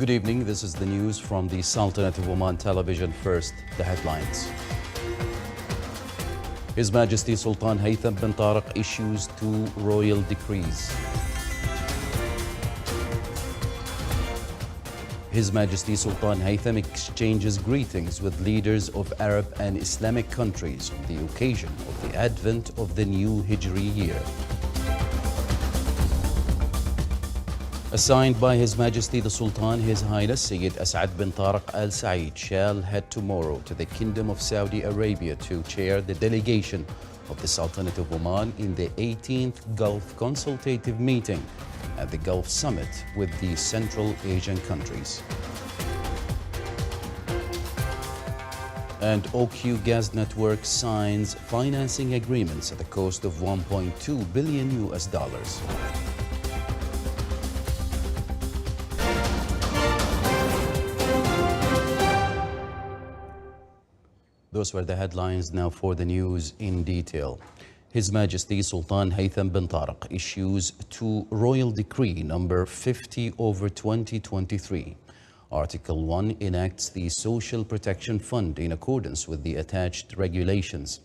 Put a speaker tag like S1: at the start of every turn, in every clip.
S1: Good evening. This is the news from the Sultanate of Oman Television. First, the headlines. His Majesty Sultan Haytham bin Tariq issues 2 royal decrees. His Majesty Sultan Haytham exchanges greetings with leaders of Arab and Islamic countries on the occasion of the advent of the new Hijri year. Assigned by His Majesty the Sultan, His Highness Sayyid As'ad bin Tariq Al Said shall head tomorrow to the Kingdom of Saudi Arabia to chair the delegation of the Sultanate of Oman in the 18th Gulf Consultative Meeting at the Gulf Summit with the Central Asian countries. And OQ Gas Network signs financing agreements at the cost of $1.2 billion. Those were the headlines. Now for the news in detail. His Majesty Sultan Haytham bin Tariq issues 2 Royal Decree number 50/2023. Article 1 enacts the Social Protection Fund in accordance with the attached regulations.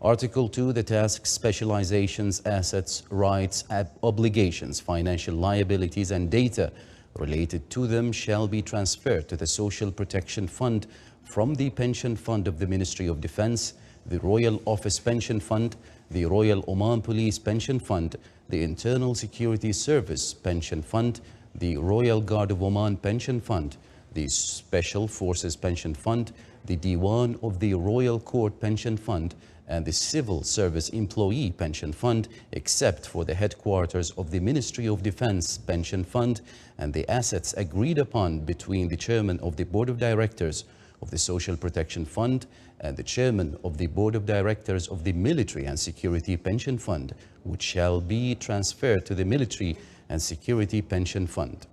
S1: Article 2, the tasks, specializations, assets, rights, obligations, financial liabilities and data related to them shall be transferred to the Social Protection Fund from the Pension Fund of the Ministry of Defense, the Royal Office Pension Fund, the Royal Oman Police Pension Fund, the Internal Security Service Pension Fund, the Royal Guard of Oman Pension Fund, the Special Forces Pension Fund, the Diwan of the Royal Court Pension Fund, and the Civil Service Employee Pension Fund, except for the headquarters of the Ministry of Defense Pension Fund and the assets agreed upon between the Chairman of the Board of Directors of the Social Protection Fund and the Chairman of the Board of Directors of the Military and Security Pension Fund, which shall be transferred to the Military and Security Pension Fund.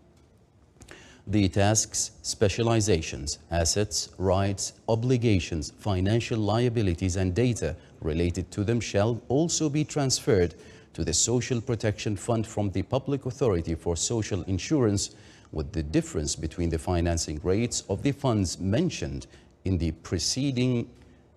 S1: The tasks, specializations, assets, rights, obligations, financial liabilities and data related to them shall also be transferred to the Social Protection Fund from the Public Authority for Social Insurance, with the difference between the financing rates of the funds mentioned in the preceding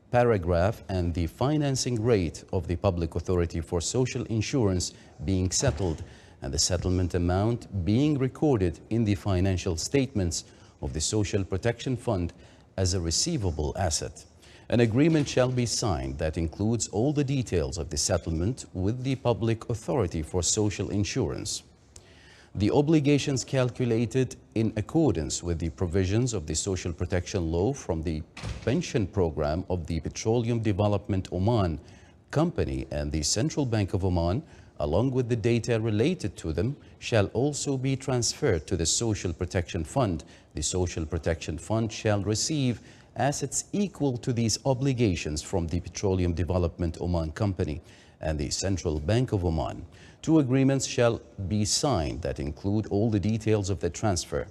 S1: paragraph and the financing rate of the Public Authority for Social Insurance being settled, and the settlement amount being recorded in the financial statements of the Social Protection Fund as a receivable asset. An agreement shall be signed that includes all the details of the settlement with the Public Authority for Social Insurance. The obligations calculated in accordance with the provisions of the Social Protection Law from the pension program of the Petroleum Development Oman Company and the Central Bank of Oman, along with the data related to them, shall also be transferred to the Social Protection Fund. The Social Protection Fund shall receive assets equal to these obligations from the Petroleum Development Oman Company and the Central Bank of Oman. 2 agreements shall be signed that include all the details of the transfer.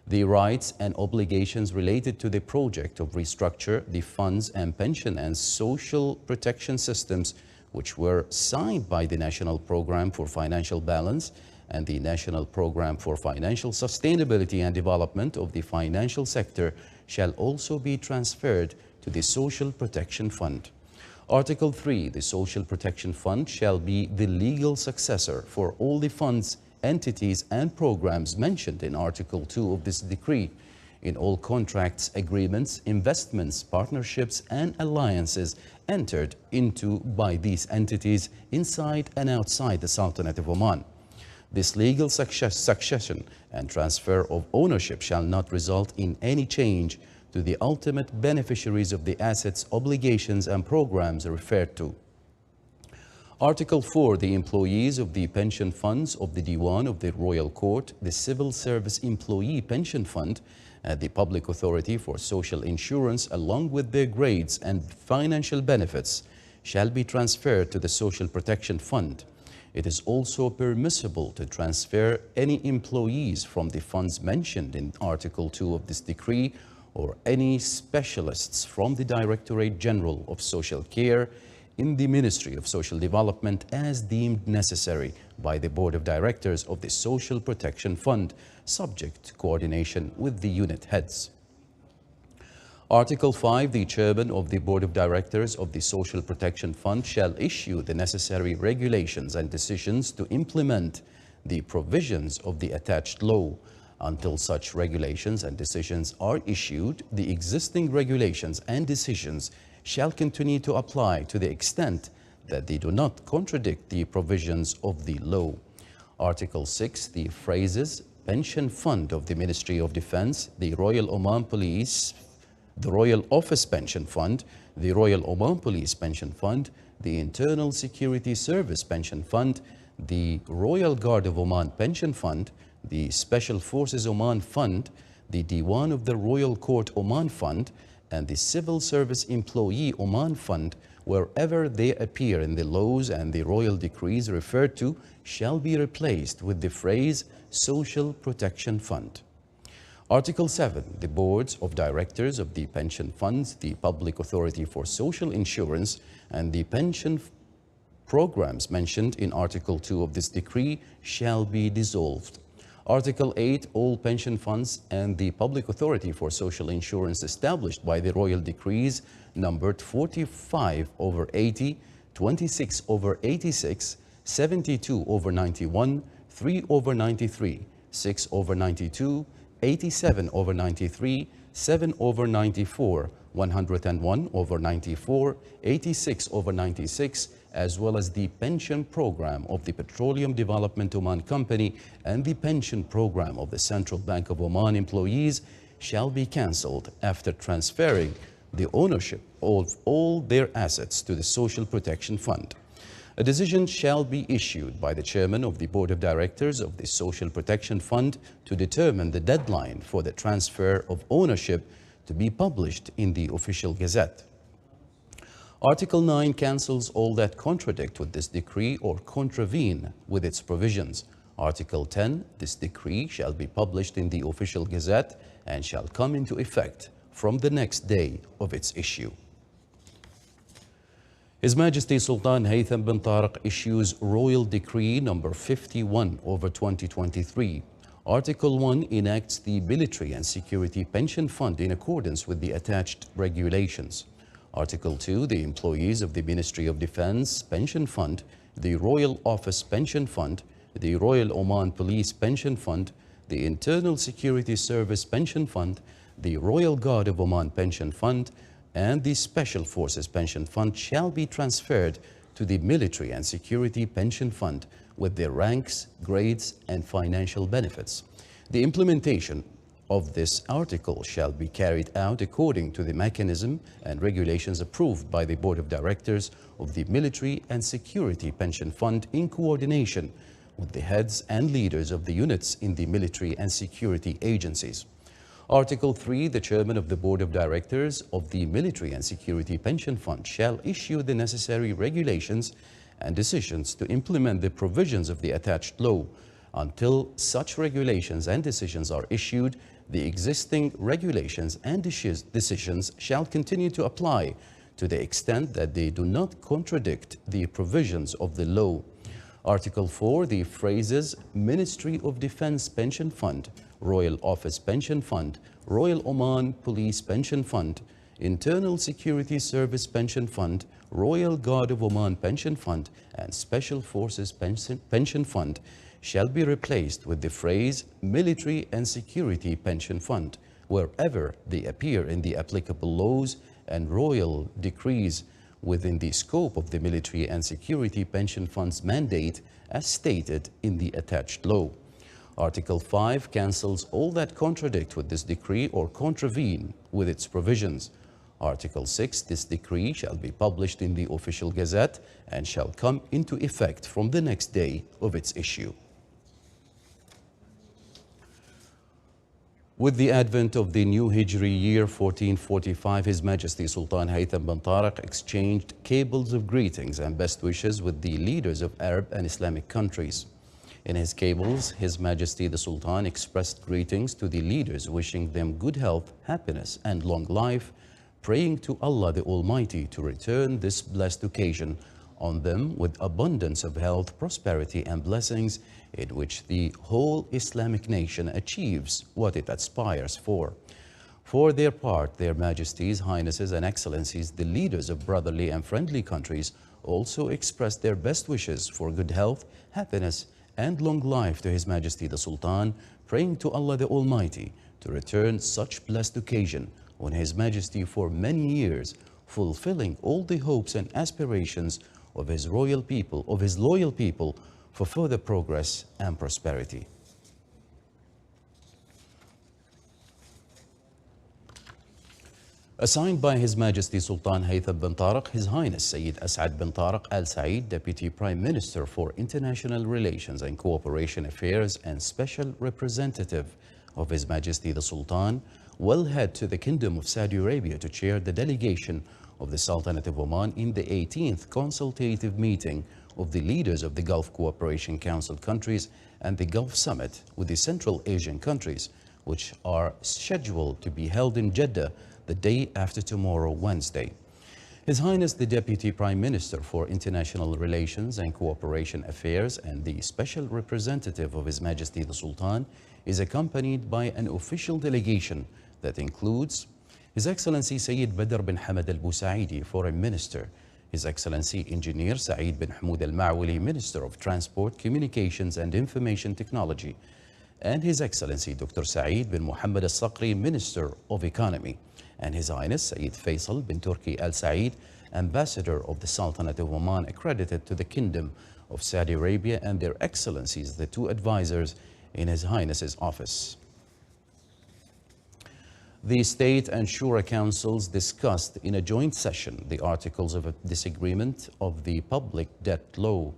S1: The rights and obligations related to the project of restructure, the funds and pension and social protection systems, which were signed by the National Program for Financial Balance and the National Program for Financial Sustainability and Development of the Financial Sector, shall also be transferred to the Social Protection Fund. Article 3, the Social Protection Fund shall be the legal successor for all the funds, entities and programs mentioned in Article 2 of this decree. In all contracts, agreements, investments, partnerships and alliances entered into by these entities inside and outside the Sultanate of Oman. This legal succession and transfer of ownership shall not result in any change to the ultimate beneficiaries of the assets, obligations and programs referred to. Article 4, the employees of the pension funds of the Diwan of the Royal Court, the Civil Service Employee Pension Fund, and the Public Authority for Social Insurance, along with their grades and financial benefits, shall be transferred to the Social Protection Fund. It is also permissible to transfer any employees from the funds mentioned in Article 2 of this decree or any specialists from the Directorate General of Social Care, in the Ministry of Social Development as deemed necessary by the Board of Directors of the Social Protection Fund, subject to coordination with the unit heads. Article 5. The Chairman of the Board of Directors of the Social Protection Fund shall issue the necessary regulations and decisions to implement the provisions of the attached law. Until such regulations and decisions are issued, the existing regulations and decisions shall continue to apply to the extent that they do not contradict the provisions of the law. Article 6. The phrases Pension Fund of the Ministry of Defense, the Royal Oman Police, the Royal Office Pension Fund, the Royal Oman Police Pension Fund, the Internal Security Service Pension Fund, the Royal Guard of Oman Pension Fund, the Special Forces Oman Fund, the Diwan of the Royal Court Oman Fund, and the Civil Service Employee Oman Fund, wherever they appear in the laws and the royal decrees referred to, shall be replaced with the phrase Social Protection Fund. Article 7. The boards of directors of the pension funds, the Public Authority for Social Insurance, and the pension programs mentioned in Article 2 of this decree shall be dissolved. Article 8. All pension funds and the Public Authority for Social Insurance established by the Royal Decrees numbered 45/80, 26/86, 72/91, 3/93, 6/92, 87/93, 7/94, 101/94, 86/96, as well as the pension program of the Petroleum Development Oman Company and the pension program of the Central Bank of Oman employees shall be cancelled after transferring the ownership of all their assets to the Social Protection Fund. A decision shall be issued by the Chairman of the Board of Directors of the Social Protection Fund to determine the deadline for the transfer of ownership to be published in the Official Gazette. Article 9 cancels all that contradict with this decree or contravene with its provisions. Article 10, this decree shall be published in the Official Gazette and shall come into effect from the next day of its issue. His Majesty Sultan Haytham bin Tariq issues Royal Decree number 51/2023. Article 1 enacts the Military and Security Pension Fund in accordance with the attached regulations. Article 2, the employees of the Ministry of Defense Pension Fund, the Royal Office Pension Fund, the Royal Oman Police Pension Fund, the Internal Security Service Pension Fund, the Royal Guard of Oman Pension Fund, and the Special Forces Pension Fund shall be transferred to the Military and Security Pension Fund with their ranks, grades, and financial benefits. The implementation of this article shall be carried out according to the mechanism and regulations approved by the Board of Directors of the Military and Security Pension Fund in coordination with the heads and leaders of the units in the military and security agencies. Article 3. The Chairman of the Board of Directors of the Military and Security Pension Fund shall issue the necessary regulations and decisions to implement the provisions of the attached law. Until such regulations and decisions are issued, the existing regulations and decisions shall continue to apply to the extent that they do not contradict the provisions of the law. Article 4. The phrases Ministry of Defense Pension Fund, Royal Office Pension Fund, Royal Oman Police Pension Fund, Internal Security Service Pension Fund, Royal Guard of Oman Pension Fund, and Special Forces Pension Fund shall be replaced with the phrase Military and Security Pension Fund wherever they appear in the applicable laws and royal decrees within the scope of the Military and Security Pension Fund's mandate as stated in the attached law. Article 5 cancels all that contradict with this decree or contravene with its provisions. Article 6, this decree shall be published in the Official Gazette and shall come into effect from the next day of its issue. With the advent of the new Hijri year 1445, His Majesty Sultan Haytham bin Tariq exchanged cables of greetings and best wishes with the leaders of Arab and Islamic countries. In his cables, His Majesty the Sultan expressed greetings to the leaders, wishing them good health, happiness, and long life, praying to Allah the Almighty to return this blessed occasion on them with abundance of health, prosperity, and blessings, in which the whole Islamic nation achieves what it aspires for. For their part, their Majesties, Highnesses, and Excellencies, the leaders of brotherly and friendly countries, also expressed their best wishes for good health, happiness, and long life to His Majesty the Sultan, praying to Allah the Almighty to return such blessed occasion on His Majesty for many years, fulfilling all the hopes and aspirations of His loyal people for further progress and prosperity. Assigned by His Majesty Sultan Haytham bin Tariq, His Highness Sayyid As'ad bin Tariq Al Said, Deputy Prime Minister for International Relations and Cooperation Affairs and Special Representative of His Majesty the Sultan, will head to the Kingdom of Saudi Arabia to chair the delegation of the Sultanate of Oman in the 18th consultative meeting of the leaders of the Gulf Cooperation Council countries and the Gulf Summit with the Central Asian countries, which are scheduled to be held in Jeddah the day after tomorrow, Wednesday. His Highness the Deputy Prime Minister for International Relations and Cooperation Affairs and the Special Representative of His Majesty the Sultan is accompanied by an official delegation that includes His Excellency Sayyid Badr bin Hamad Al Busaidi, Foreign Minister, His Excellency Engineer Saeed bin Hamoud Al Ma'wali, Minister of Transport, Communications and Information Technology, and His Excellency Dr. Saeed bin Muhammad Al Saqri, Minister of Economy, and His Highness Sayyid Faisal bin Turki Al Said, Ambassador of the Sultanate of Oman accredited to the Kingdom of Saudi Arabia, and their Excellencies, the two advisors in His Highness's office. The State and Shura Councils discussed in a joint session the articles of disagreement of the Public Debt Law.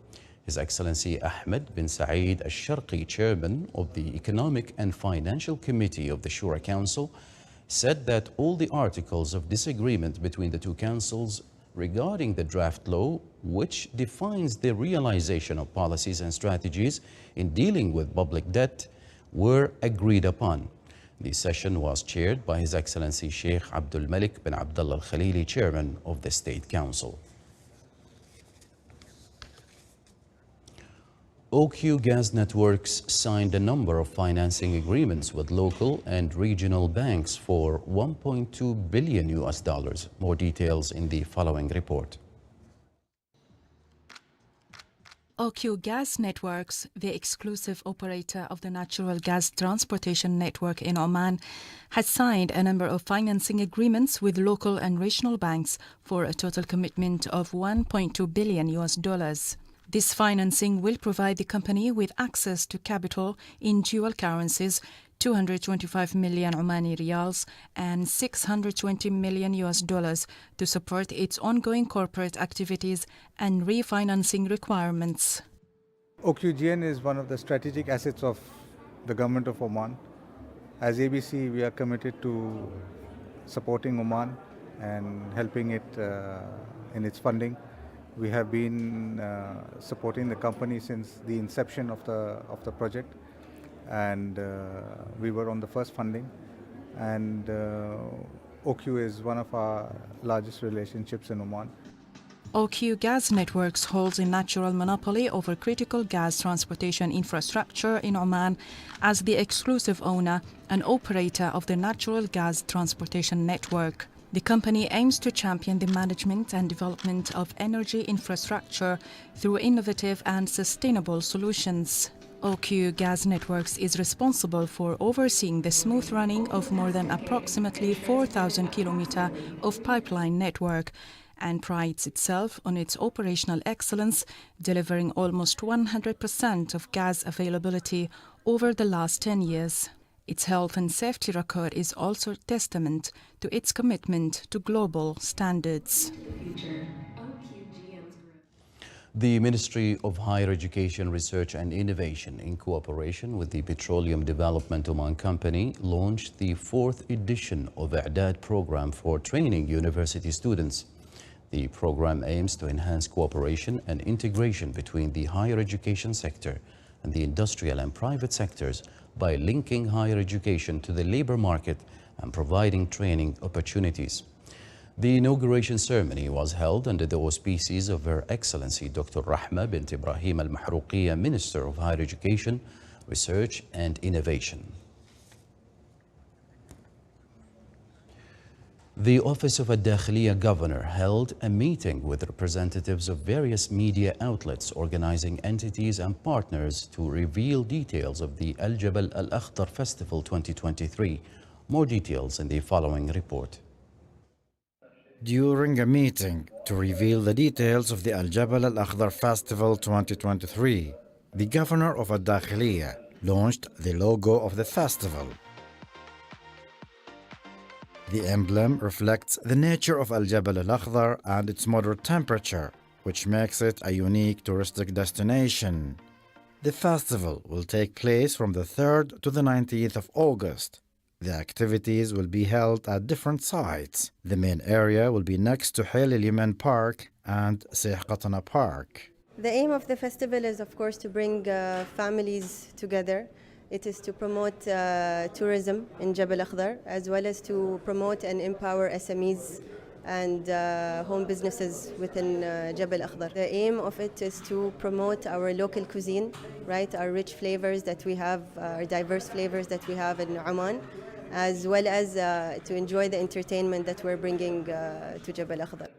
S1: His Excellency Ahmed bin Saeed Al-Sharqi, Chairman of the Economic and Financial Committee of the Shura Council, said that all the articles of disagreement between the two councils regarding the draft law, which defines the realization of policies and strategies in dealing with public debt, were agreed upon. The session was chaired by His Excellency Sheikh Abdul Malik bin Abdullah Al-Khalili, Chairman of the State Council. OQ Gas Networks signed a number of financing agreements with local and regional banks for $1.2 billion. More details in the following report.
S2: OQ Gas Networks, the exclusive operator of the natural gas transportation network in Oman, has signed a number of financing agreements with local and regional banks for a total commitment of $1.2 billion. This financing will provide the company with access to capital in dual currencies, 225 million Omani riyals and $620 million to support its ongoing corporate activities and refinancing requirements.
S3: OQGN is one of the strategic assets of the government of Oman. As ABC, we are committed to supporting Oman and helping it in its funding. We have been supporting the company since the inception of the project, and we were on the first funding. And OQ is one of our largest relationships in Oman.
S2: OQ Gas Networks holds a natural monopoly over critical gas transportation infrastructure in Oman as the exclusive owner and operator of the natural gas transportation network. The company aims to champion the management and development of energy infrastructure through innovative and sustainable solutions. OQ Gas Networks is responsible for overseeing the smooth running of more than approximately 4,000 kilometers of pipeline network and prides itself on its operational excellence, delivering almost 100% of gas availability over the last 10 years. Its health and safety record is also testament to its commitment to global standards.
S1: The Ministry of Higher Education, Research and Innovation, in cooperation with the Petroleum Development Oman Company, launched the 4th edition of I'dad program for training university students. The program aims to enhance cooperation and integration between the higher education sector and the industrial and private sectors by linking higher education to the labor market and providing training opportunities. The inauguration ceremony was held under the auspices of Her Excellency Dr. Rahma bint Ibrahim al-Mahrouqiya, Minister of Higher Education, Research and Innovation. The Office of a Dakhliya Governor held a meeting with representatives of various media outlets, organizing entities and partners to reveal details of the Al Jabal Al Akhdar Festival 2023. More details in the following report.
S4: During a meeting to reveal the details of the Al Jabal Al Akhdar Festival 2023, the Governor of Al Dakhliya launched the logo of the festival. The emblem reflects the nature of Al Jabal Al Akhdar and its moderate temperature, which makes it a unique touristic destination. The festival will take place from the 3rd to the 19th of August. The activities will be held at different sites. The main area will be next to Hayl al-Yaman Park and Sheikh Qatna Park.
S5: The aim of the festival is, of course, to bring families together. It is to promote tourism in Jabal Akhdar, as well as to promote and empower SMEs and home businesses within Jabal Akhdar. The aim of it is to promote our local cuisine, right? Our rich flavors that we have, our diverse flavors that we have in Oman, as well as to enjoy the entertainment that we're bringing to Jabal Akhdar.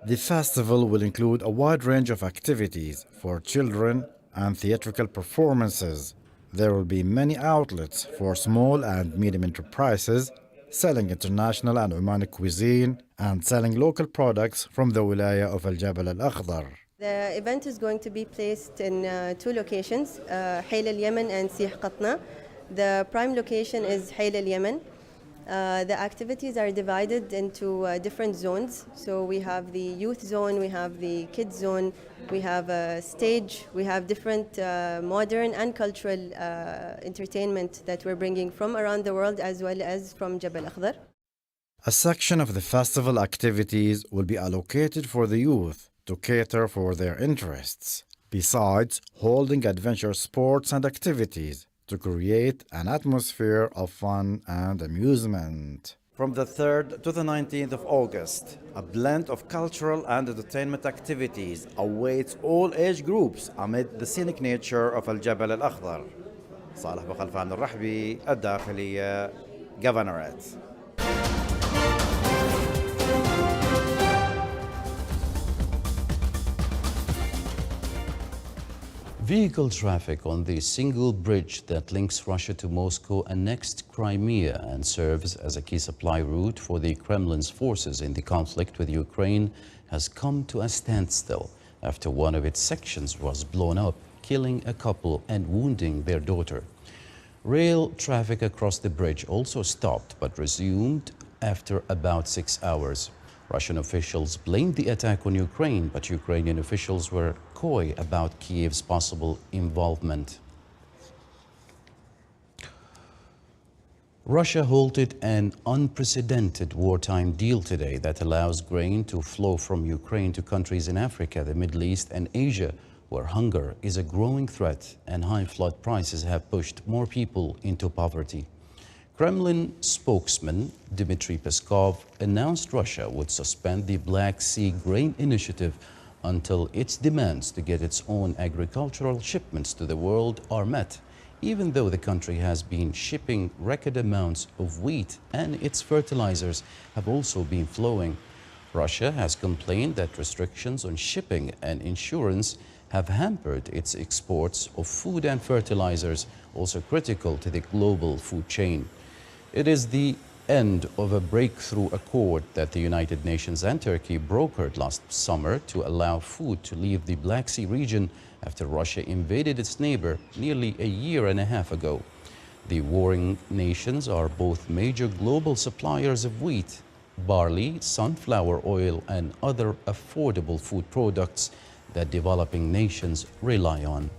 S4: The festival will include a wide range of activities for children and theatrical performances. There will be many outlets for small and medium enterprises selling international and Omani cuisine and selling local products from the wilaya of Al Jabal Al Akhdar.
S5: The event is going to be placed in 2 locations, Hayl al-Yaman and Sheikh Qatna. The prime location is Hayl al-Yaman. The activities are divided into different zones. So we have the youth zone, we have the kids zone, we have a stage, we have different modern and cultural entertainment that we're bringing from around the world as well as from Jabal Akhdar.
S4: A section of the festival activities will be allocated for the youth to cater for their interests, besides holding adventure sports and activities to create an atmosphere of fun and amusement. From the 3rd to the 19th of August, a blend of cultural and entertainment activities awaits all age groups amid the scenic nature of Al Jabal Al Akhdar. صالح بخلفان الرحبي، الداخلية، Governorate.
S1: Vehicle traffic on the single bridge that links Russia to Moscow annexed Crimea and serves as a key supply route for the Kremlin's forces in the conflict with Ukraine has come to a standstill after one of its sections was blown up, killing a couple and wounding their daughter. Rail traffic across the bridge also stopped but resumed after about 6 hours. Russian officials blamed the attack on Ukraine, but Ukrainian officials were coy about Kiev's possible involvement. Russia halted an unprecedented wartime deal today that allows grain to flow from Ukraine to countries in Africa, the Middle East, and Asia, where hunger is a growing threat and high flood prices have pushed more people into poverty. Kremlin spokesman Dmitry Peskov announced Russia would suspend the Black Sea Grain Initiative until its demands to get its own agricultural shipments to the world are met, even though the country has been shipping record amounts of wheat and its fertilizers have also been flowing. Russia has complained that restrictions on shipping and insurance have hampered its exports of food and fertilizers, also critical to the global food chain. It is the end of a breakthrough accord that the United Nations and Turkey brokered last summer to allow food to leave the Black Sea region after Russia invaded its neighbor nearly a year and a half ago. The warring nations are both major global suppliers of wheat, barley, sunflower oil, and other affordable food products that developing nations rely on.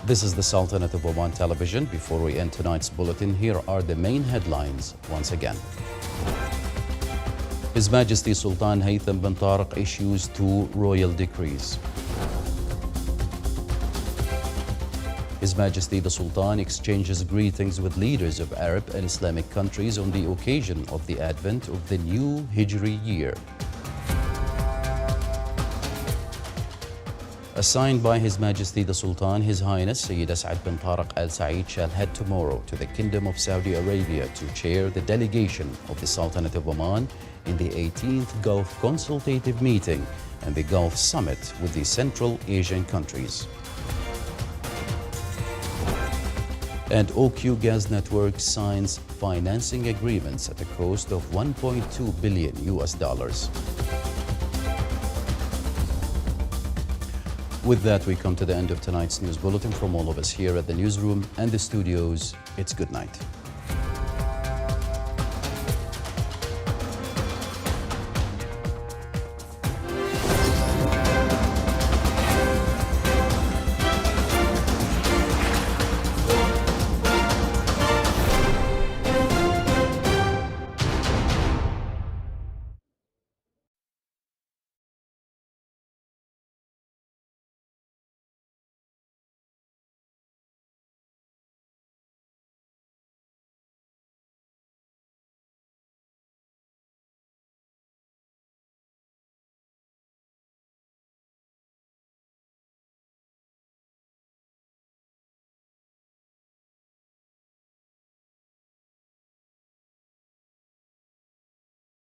S1: This is the Sultanate of Oman Television. Before we end tonight's bulletin, here are the main headlines once again. His Majesty Sultan Haytham bin Tariq issues 2 royal decrees. His Majesty the Sultan exchanges greetings with leaders of Arab and Islamic countries on the occasion of the advent of the new Hijri year. Assigned by His Majesty the Sultan, His Highness Sayyid As'ad bin Tariq Al Said shall head tomorrow to the Kingdom of Saudi Arabia to chair the delegation of the Sultanate of Oman in the 18th Gulf Consultative Meeting and the Gulf Summit with the Central Asian countries. And OQ Gas Network signs financing agreements at a cost of $1.2 billion. With that, we come to the end of tonight's news bulletin. From all of us here at the newsroom and the studios, it's good night.